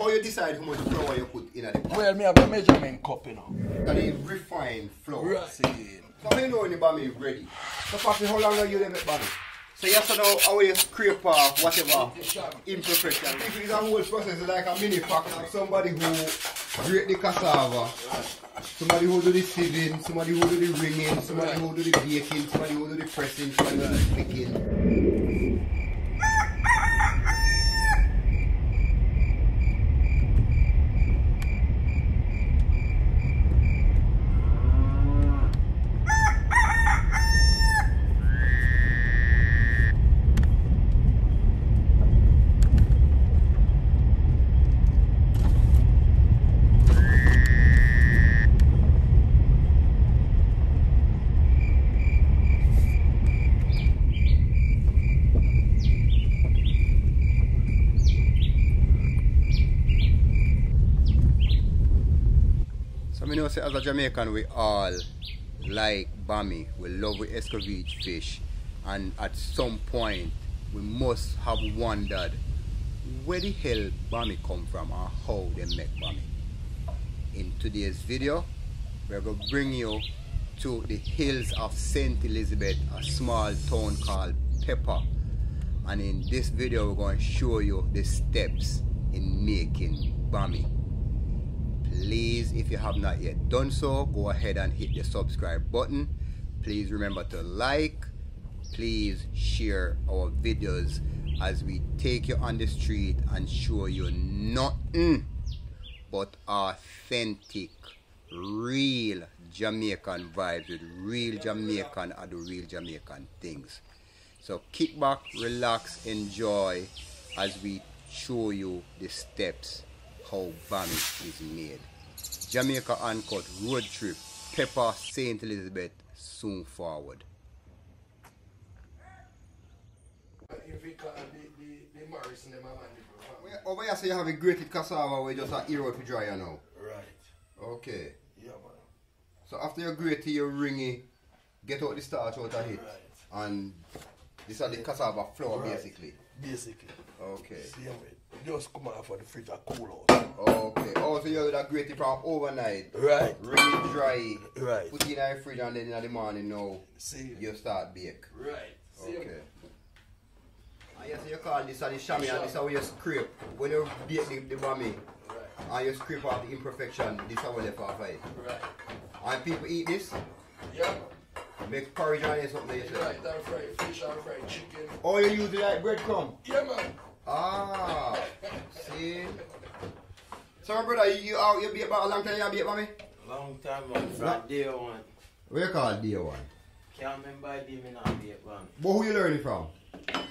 how you decide how much flour you put in the pot? Well, me have a measurement cup, you know. That is refined flour. Right. See. So how you know when the bammy is ready? So Papi, how long are you make bammy? So you have to know how you scrape off whatever imperfection. If it's a whole process, it's like a mini pack. Somebody who grate the cassava, somebody who do the sieving, somebody who do the ringing, somebody who do the baking, somebody who do the pressing, somebody who do the picking. I know say as a Jamaican we all like bammy, we love we escovitch fish, and at some point we must have wondered where the hell bammy come from or how they make bammy. In today's video we're going to bring you to the hills of St. Elizabeth, a small town called Pepper, and in this video we're going to show you the steps in making bammy. Please, if you have not yet done so, go ahead and hit the subscribe button. Please remember to like. Please share our videos as we take you on the street and show you nothing but authentic, real Jamaican vibes with real Jamaican and the real Jamaican things. So kick back, relax, enjoy as we show you the steps how bammy is made. Jamaica Uncut road trip, Pepper, St. Elizabeth, soon forward. Over here, so you have a grated cassava where you just a ear up to dry now. Right. Okay. Yeah, man. So after you grate it, you wring it, get out the starch out of it, Right. and this is the cassava flour basically. Basically. Okay. See, just come out for the fridge and cool out. Okay. Oh, so you have that grate it from overnight. Right. Wring it dry. Right. Put it in the fridge and then in the morning now See. you start bake. Right. See. Okay. And yes, you call this the chamois, and this is how you scrape. When you bake the bammy, Right. and you scrape off the imperfection, this is how you left off it. Right. And people eat this, Yeah. make porridge on it, something like that. Right. That fried fish and fried chicken. Oh, you use it like breadcrumb? Yeah, man. Ah, see. So, my brother, you bake about a long time you bake, mommy? Long time, man. From day one. What you call day one? Can't remember the day me not bake, man. But who you learn it from?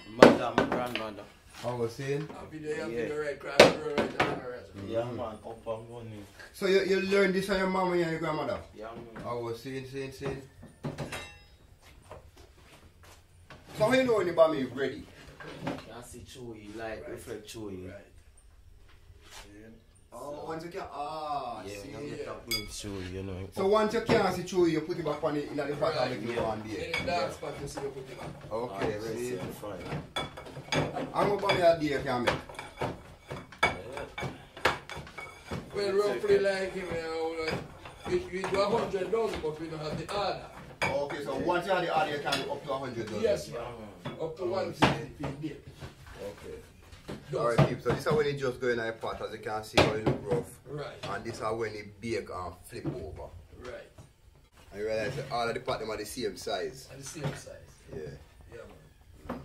Mother, my grandmother. I was saying. I'll be there, Yeah. the right craft, right down the rest. Yeah, man. Up and running. So you learn this from your mom and your grandmother? Yeah, man. I was saying. So how you know when the bammy is ready? Can't see chewy, like reflect chewy. Right. Oh, once you can, Yeah, see. we have to bring chewy, you know. So once you can't see through, you put it back on it in the pot and make it go and bake. In the dark spot, you see you put it back. Okay, see. Fine. How much bammy a day you can make? Well, roughly like him, we do 100,000, but we don't have the order. Okay, so once you have the order, you can do up to 100 Yes, man. Up to 150 per day. Okay. Alright, people, so this is when it just go in the pot, as you can see how it look rough. Right. And this is when it bake and flip over. Right. And you realize that all of the pot them are the same size. And the same size. Yeah. Yeah, man.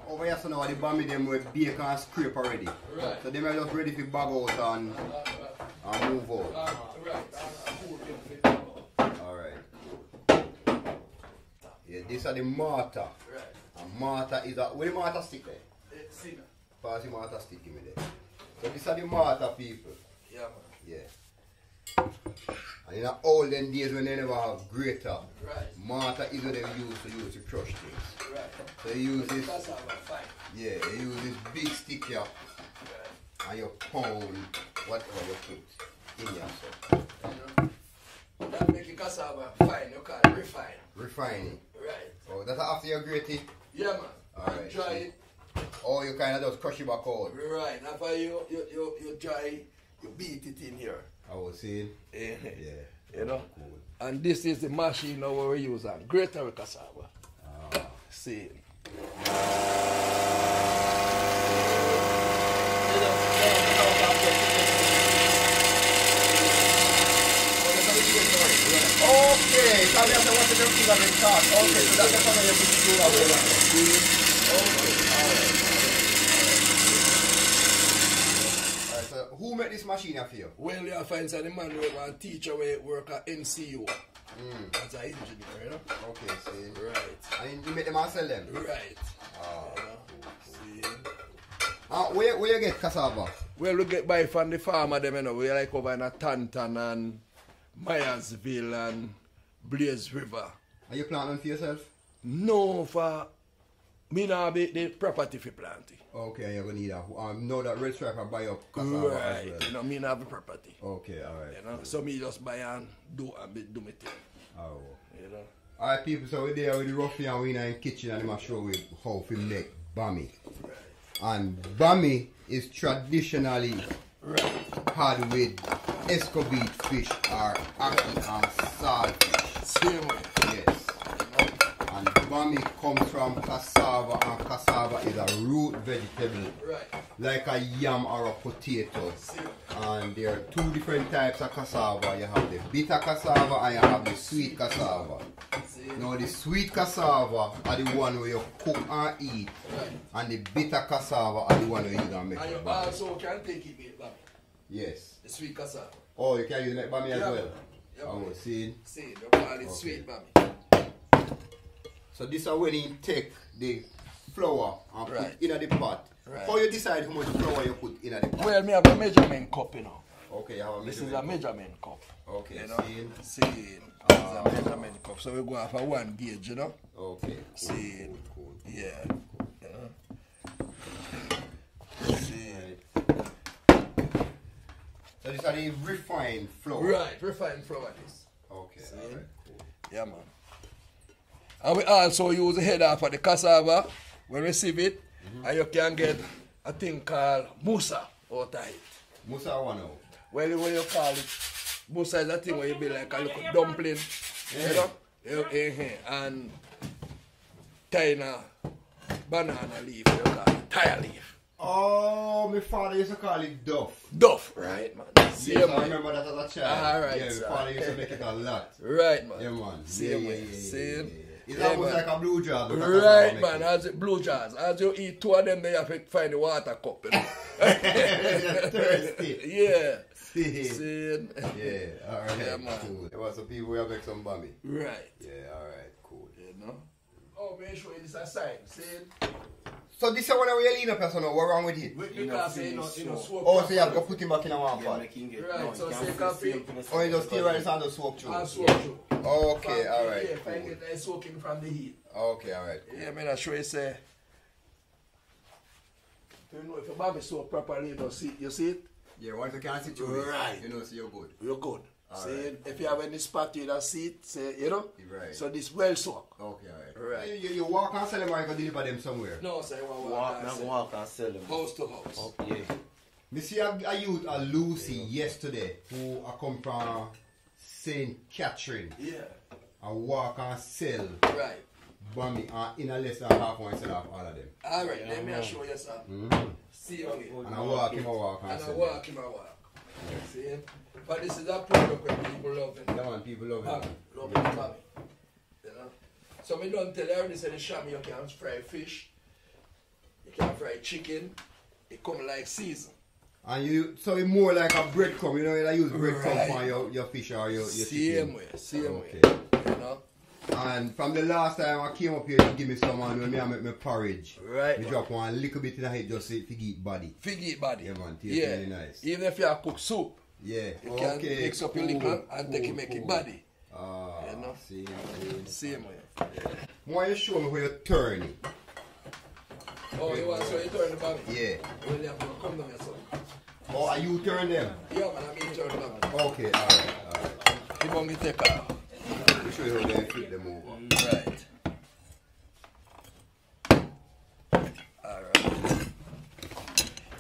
Over here, so now the bammy them will bake and scrape already. Right. So they are just ready to bag out and move out. Right. Alright. Yeah, these are the mortar. Right. And mortar is a, where the mortar stick there? See now. Pass the mortar stick in me there. So these are the mortar people. Yeah, man. Yeah. And in the olden days when they never have grater, Right. mortar is what they used to crush things. Right. So you use this, That's how I fight. yeah, you use this big stick here Right. and you pound whatever you put in yourself. You know? That make it cassava fine, you call it refine. Refining. Right. Oh, that's after you grate it? Yeah, man. Alright. Dry it. Oh, you kind of just crush it back out. Right. After you dry, you beat it in here. I was saying. Yeah. Yeah. You know? Cool. And this is the machine now where we use on greater cassava. See. Okay, so we have to watch the thing of the start. Okay, so that's the time you put the tool away. Okay, alright, so who made this machine for you? Well, you find some man who want teacher where work at NCU. As an engineer, you know? Okay, see. Right. And you make them and sell them? Right. See. See. Where you get cassava? Well, we get by from the farmer them, you know. We like over in Tanton and Myersville and Blaze River. Are you planting for yourself? No, for me now be the property for planting. Okay, you're gonna need that. Know that red stripe buy up cassava Right. as well. You know, me not have the property. Okay, alright. You know, so me just buy and do my thing. Oh. You know. Alright people, so we're there with the ruffian, we in the kitchen and I'm show we how to make bammy. Right. And bammy is traditionally Right. had with escovitch fish or ackee and saltfish. Same way. Yes. And bammy comes from cassava, and cassava is a root vegetable Right. like a yam or a potato. Same. And there are two different types of cassava. You have the bitter cassava and you have the sweet cassava. Same. Now the sweet cassava are the one where you cook and eat. Right. And the bitter cassava are the one where you can make And you it bammy. also can take it with bammy. Yes. The sweet cassava. Oh, you can use it like bammy as Yeah. well? Yeah. Oh, see? See, they call it sweet bammy. So this is when you take the flour and Right. put in the pot. Right. How you decide how much flour you put in the pot? Well, me have a measurement cup, you know. Okay, you have a This is a measurement. measurement cup. Okay, You know. see? See, this is a measurement cup. So we go for one gauge, you know. Okay. Cool, See. cool. Yeah. See. So this are the refined flour. Right, refined flour this. Okay, See? alright, cool. Yeah, man. And we also use the head off of the cassava when we sieve it, and you can get a thing called musa out of it. Musa one out. Well, what you call it? Musa is a thing where you be like a little dumpling, you know? And tiny banana leaf, you call it tire leaf. Oh, my father used to call it duff. Duff, right, man? See, Yes, I man. remember that as a child. Alright, yeah, my sir. father used to make it a lot. Right, man. Yeah, man. See, yeah, man. yeah, yeah, See? yeah, yeah. It's Yeah, almost man. like a blue jar. but Right, that's man. As it, blue jars. As you eat two of them, they have to find the water cup. You know? thirsty. Yeah. See? See? Yeah, alright. Yeah, man. Cool. There was some people who have make some bammy. Right. Yeah, alright, cool. You know? Oh, make sure it's a sign. See? So this is one of your lean up person, what's wrong with it? Because you know, smoke. Oh, so you have to put him back in a one Yeah, pot. make him get Right, no, so you can't say feel coffee. safe in the Oh, you just sun stay right inside the soak And through. soak through. Okay, alright. Yeah, if I get that soaking from the heat. Okay, alright. Yeah, I mean, I sure you say. You know, if your barbie soak properly, you see it? Yeah, once you can sit through Right. you know, so you're good. You're good. All See, right. if you have any spot you don't see it, say, you know? Right. So this well soak. Okay, alright. Right. You walk and sell them or you can deliver them somewhere? No, say, well, Walk, now walk and sell them. house to house. Oh, yeah. Me see a youth, a Lucy, yesterday, who I come from St. Catherine. Yeah, I walk and sell right. bammy and in a less than half one sell off all of them. All right, let me show you something. See you again. And I walk him, I walk and And I sell walk them. him, I walk. See? But this is a product where people love it. Yeah, man, people love Bammy, it. love it, bammy. You know? So me don't tell everybody say the sham you can fry fish, you can fry chicken, it come like season. And you, so it's more like a breadcrumb, you know, you use breadcrumb Right. for your fish or your Same chicken. way, same Okay. way. You know? And from the last time I came up here to give me someone when I make my porridge, Right. me drop one little bit in the head just to eat body. Fig eat body. Yeah, man, tastes Yeah. really nice. Even if you have cook soup, Yeah, you can okay. mix up your cool, liquor and take it cool, make cool. it body. Ah, You know? see. Same way. Why you show me where you turn it? Oh, you want so you turn the bammy? Yeah. Well, you have to come down here, son. Oh, are you turn them? Yeah, man, I mean turn the bammy. Okay, alright. You want me to take off? Let me show you how they flip them over. Right. Alright.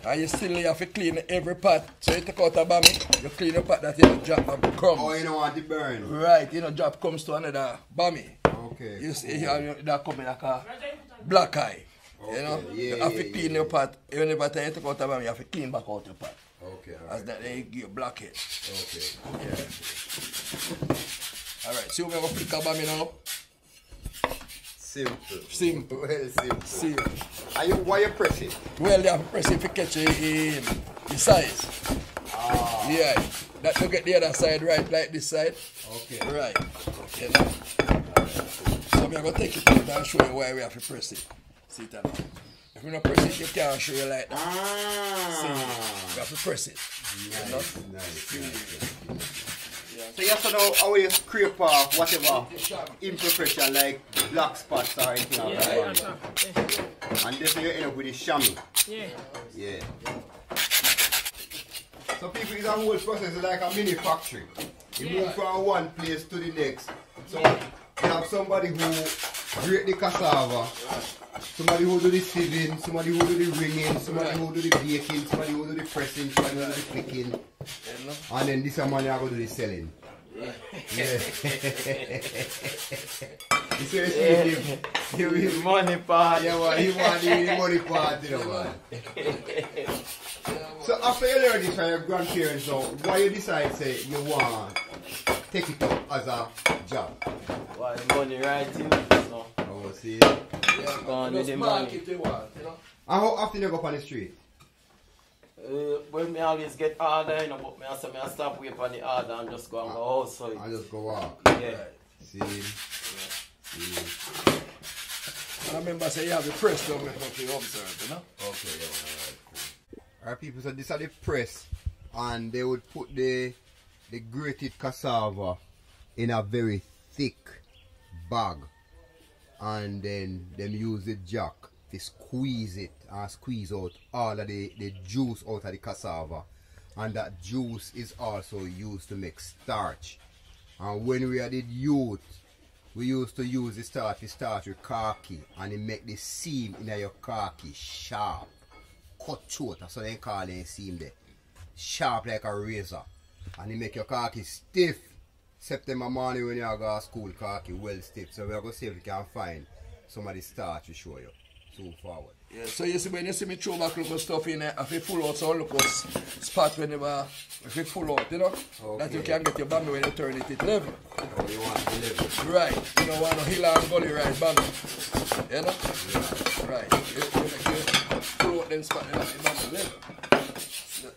And you still have to clean every pot. So you take out a bammy, you clean the pot that you don't drop a crumbs. Oh, you don't want it burn? Right, you don't drop crumbs to another bammy. Okay. You see, that come in like a black eye. Okay. You know? Yeah, you have to clean your pot. Even if you take out a bammy, you have to clean back out your pot. Okay, alright. As that they give you black head. Okay. Yeah. Alright, so we're going to flick a bammy now. Simple. Well, simple. Simple. And you, why you press it? Well, you have to press it to catch it in the size. Ah. Yeah. That you get the other side right like this side. Okay. Right. Okay. So I'm going to take it out and show you why we have to press it. See it now. If you don't press it, you can't show you like that. Ah. See, you have to press it. Nice. So you have to know how you scrape off whatever imperfection like black spots or anything like that. And this you end up with the chamois. Yeah. So people, it's a whole process, it's like a mini factory. You move from one place to the next. So you have somebody who grate the cassava, somebody who do the sieving, somebody who do the ringing, somebody who do the baking, somebody who do the pressing, somebody who do the picking. And then this man who do the selling. Yeah. You see, give him Money part. Yeah, well, he want the money part, you know, man. So after you learn this from your grandparents, so why you decide say you want to take it up as a job? Why the money right here? So. Oh, see. Yeah, gone with the money. You want, you know? And how often you go up on the street? Well, me always get order, you know, but me I stop wait for the order and just go and go outside. I just go walk. Yeah. See. I remember say you have the press down there for you observe, you know? Okay, yeah, alright, cool. Alright people, so this are the press and they would put the grated cassava in a very thick bag and then them use the jack to squeeze it and squeeze out all of the juice out of the cassava, and that juice is also used to make starch. And when we are the youth, we used to use the starch to start with khaki, and it make the seam in your khaki sharp, cut short, that's what they call the seam there, sharp like a razor, and it make your khaki stiff. September morning when you go to school, khaki well stiff, so we are going to see if we can find some of the starch to show you. So forward. Yeah, so you see when you see me throw back look stuff in there, if you pull out so look spot whenever if you pull out, you know, okay. That you can get your bammy when you turn it level. Oh, you want to level. Right. You don't want no hill and gully right bammy. You know? Yeah. Right. You pull out them spot and the bammy level.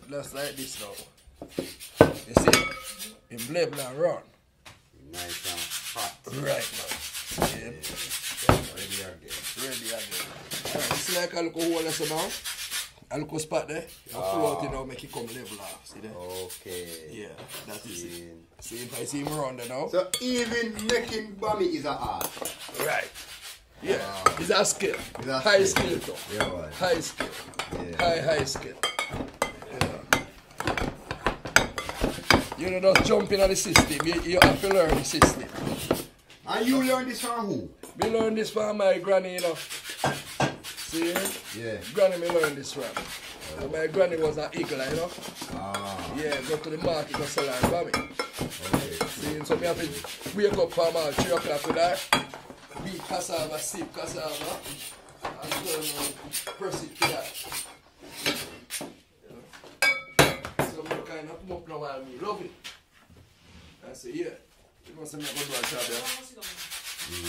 Just like this now. You see? It level and run. Nice and hot. Right now. Yeah. Ready again. Ready again. Alright, it's like a little hole there now. A little spot there. You pull out, you know, make it come level off. See there? Okay. Yeah, that is it. See if I see him around there now. So even making bammy is an art. Right. Yeah. It's a skill. It's a high skill. skill too. Yeah, boy. High skill. Yeah. High skill. Yeah. You know, just jump in on the system. You have to learn the system. And you learn this from who? Me learn this from my granny, you know. See? Yeah. Granny me learn this from. So my granny was an eagle, you know. Ah. Yeah, go to the market and sell her bammy. Okay. See, so me have to wake up from 3 o'clock with her, beat cassava, sip cassava, and then press it to that. So me kind of come up now while me love it. I say, yeah, you must have me go do a job, yeah.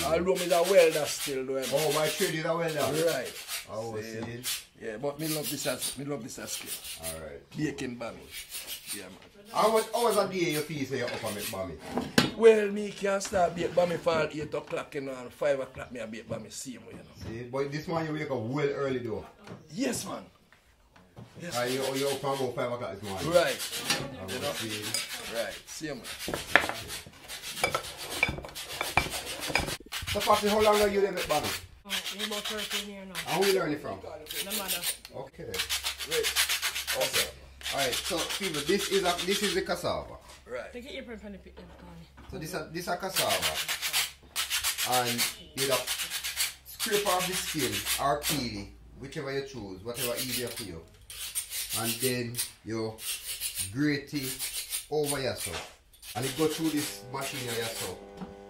Although me a welder still doing. Oh, my trade is a welder. Right. Oh, see. Yeah, but me love this as skill. Alright. Baking bammy. Yeah, man. How much hours a day you feel say you up and make bammy? Well, me can start bake bammy for 8 o'clock, you know, and 5 o'clock me a bake bammy same way, you know. See, but this morning you wake up well early though. Yes, man. Yes. You up and about 5 o'clock this morning. Right. You know? See. Right. Same man. So, Papi, how long have you lived at bammy? About 13 years now. And who you learn it from? My mother. Okay. Right. Okay. Alright, so people, this is the cassava. Right. Take your apron from the pit. So this a cassava. And you have scrape off the skin or peel it, whichever you choose, whatever easier for you. and then you grate it over here so. And it go through this machine here so.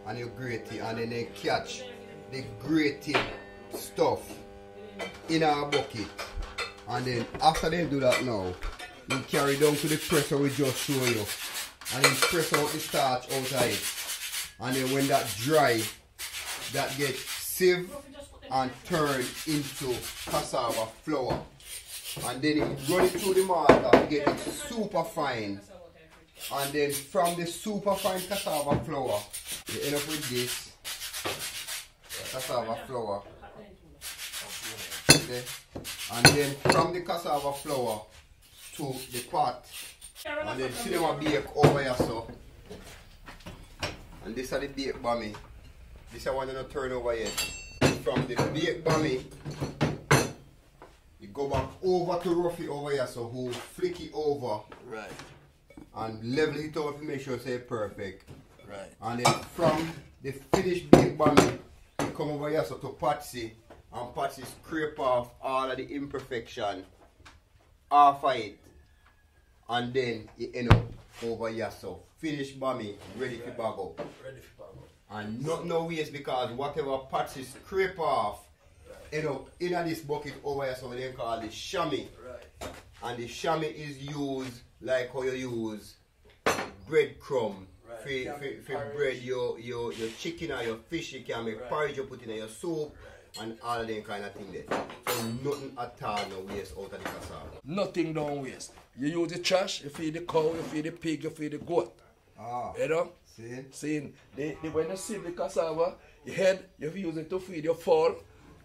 And you grate it and then they catch the grated stuff in our bucket. And then after they do that now, you carry down to the presser we just show you. And then press out the starch out of it. And then when that dry, that gets sieved and turned into cassava flour. And then you run it through the mortar and get it super fine. And then from the super fine cassava flour, you end up with this cassava flour. Okay. And then from the cassava flour to the pot. And then see them a bake over here so. And this is the baked bammy. This I want to turn over yet. From the baked bammy, you go back over to Ruffy over here so who flick it over. Right. And level it out to make sure it's perfect. Right. And then from the finished baked bammy, you come over here so to Patsy. And Patsy scrape off all of the imperfection off of it. And then you end up over here so. Finished bammy, ready to bag up. Ready for bag up. And not no waste because whatever Patsy scrape off, end up in this bucket over here so they call it chamois. Right. And the chamois is used like how you use breadcrumb. Right. For bread your chicken or your fish you can make porridge you put in your soup and all them kind of thing there. So nothing at all no waste out of the cassava. Nothing don't waste. You use the trash, you feed the cow, you feed the pig, you feed the goat. Ah. You know? See? When you sieve the cassava, your head, you use it to feed your fowl,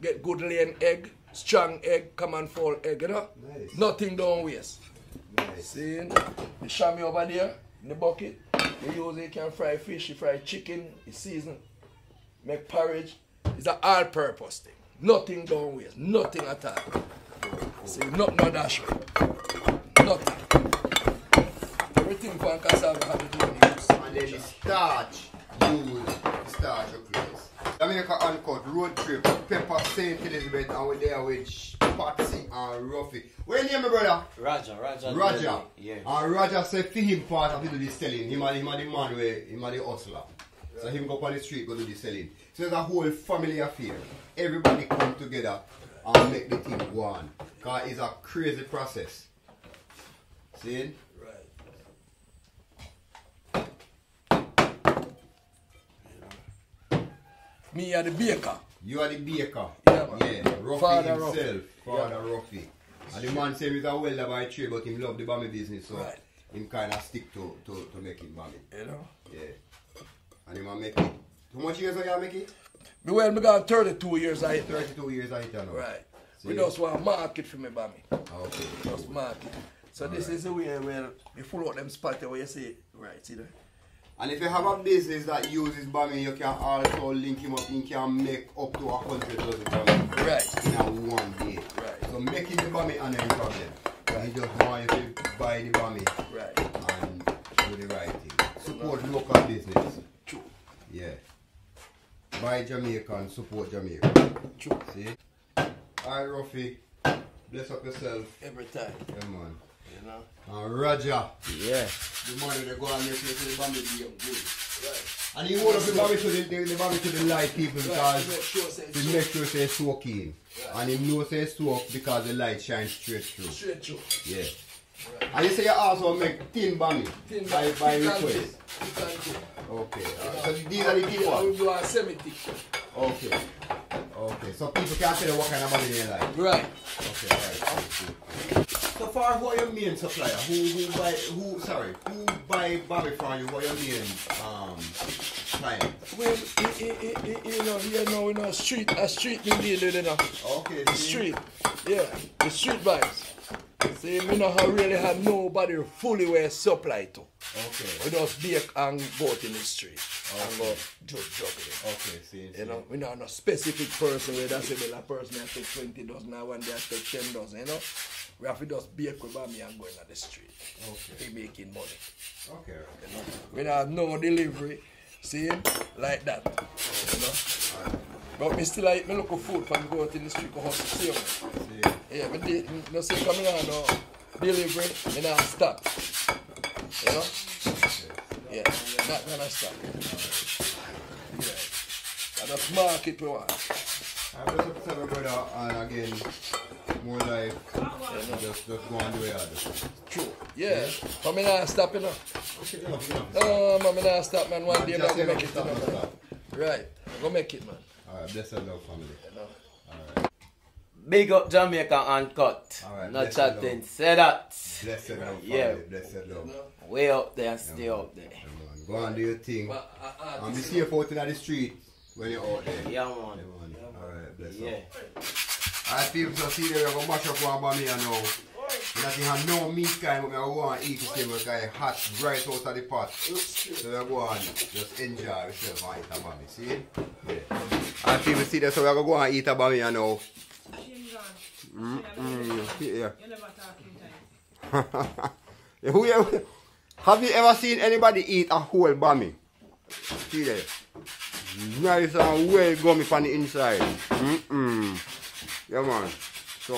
get good laying egg, strong egg, come and fall egg, you know? Nice. Nothing don't waste. Nice. See? The chamois over there, in the bucket, you use it, you can fry fish, you fry chicken, you season, make porridge. It's an all-purpose thing. Nothing don't waste. Nothing at all. See, nothing no dash way. Nothing. Everything from cassava have its own use. And then the starch, use the starch of place. Jamaica Uncut, road trip, Pepper, St. Elizabeth, and we're there with Patsy and Ruffy. What's your name, my brother? Roger. Yeah. And Roger said for him part of do the selling. Him and the man where him and the hustler. So him go up on the street go do the selling. So it's a whole family affair. Everybody come together and make the thing go on. Because it's a crazy process. See? Me are the baker. You are the baker. Yeah, man. Yeah. Ruffy Father himself. Father Yeah. Ruffy. And the man say he's a welder by trade, but him love the bammy business, so Right. him kind of stick to making bammy. You know? Yeah. And him a make it. How much years are you make it? Me got 32 years I 32 years I now. Right. See? We just want market for me, Bammy. Okay. Just market. So this is the way where you full out them spots where you say, right, see there? And if you have a business that uses bammy, you can also link him up. You can make up to 100 dozen bammy. Right. In a one day. Right. So making the bammy and any problem. Right. You just want you to buy the bammy. Right. And do the right thing. Support local business. True. Yeah. Buy Jamaican, support Jamaica. True. See? Alright, Ruffy. Bless up yourself. Every time. Yeah, man. You know? And Roger. Yeah. The money they go and make sure the bammy be up good. Right. And he hold up the bammy to the bammy to the light people because Right. to make sure it's so keen. Right. And he knows it's soak because the light shines straight through. Straight through. Yeah. Right. And you say you also make thin bammy Thin by bammy. request. You can do. Okay. So these are the thick I will ones. do a semi-thick. Okay. Okay. So people can tell you what kind of bammy they like. Right. Okay, right. So far, who are your main supplier? Who buy bammy from you? Who are your main client? Well, you know, street me deal with, you know. Okay. The street, yeah, the street vibes. See, me not really have nobody fully where supply to. Okay. We just bake and go out in the street and go Okay. just juggle it. Okay, see. You know, we not no specific person where that's a a person that take 20 dozen and one day I take 10 dozen, you know. We have to just bake with me and go in the street. Okay. We making money. Okay. You know. We don't have no delivery, see, like that. You know. But me still look for food for me go out in the street go hustle, see. See. Yeah, but no say coming on no delivery, me not stop. You know? Yeah, not gonna stop. Yeah. I just mark it we want. I'm just upset my brother, and again, more like, just go and do it. True. Yeah. But me not stop, you know. No, man, me not stop, man. One day I'm gonna make it, you know, man. Right. I'm gonna make it, man. Alright, bless the love, family. You know? Alright. Big up Jamaica Uncut. Alright, Not bless the chatting. love. Say that. Bless the love, family. Yeah. Bless the love. Way up there, stay up there. Go and do your thing. But, And be safe out in the street when you're out there. Yeah, man. Alright, bless Yeah. up. Alright, people, so see there, we're going to mash up one Bammy now. We don't have no meat kind, but we're going to eat this thing because it's hot right out of the pot. So we're going to just enjoy ourselves and eat a Bammy, see? Yeah. Alright, people, see there, so we're going to eat a Bammy now. Yeah. Have you ever seen anybody eat a whole Bammy? See there? Nice and well gummy from the inside. Yeah, man. So,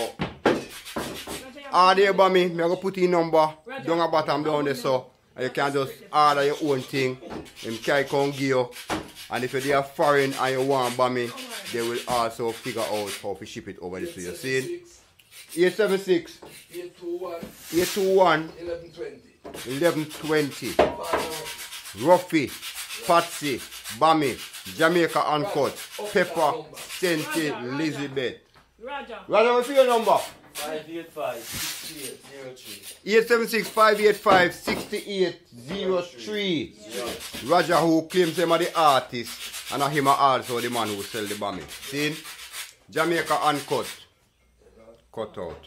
all the Bammy, I'm going to put in number down the bottom down there so and you can just order your own thing. Them can come give you. And if you're foreign and you want Bammy, they will also figure out how to ship it over this to you. See? 876 821 1120 Ruffy, Patsy, Bammy, Jamaica Uncut, Pepper, St. Elizabeth. Roger, what's your number? 585-6803. 875-885-6803. Roger, who claims him as the artist, and him also the man who sell the Bammy. See? Jamaica Uncut. Cut out.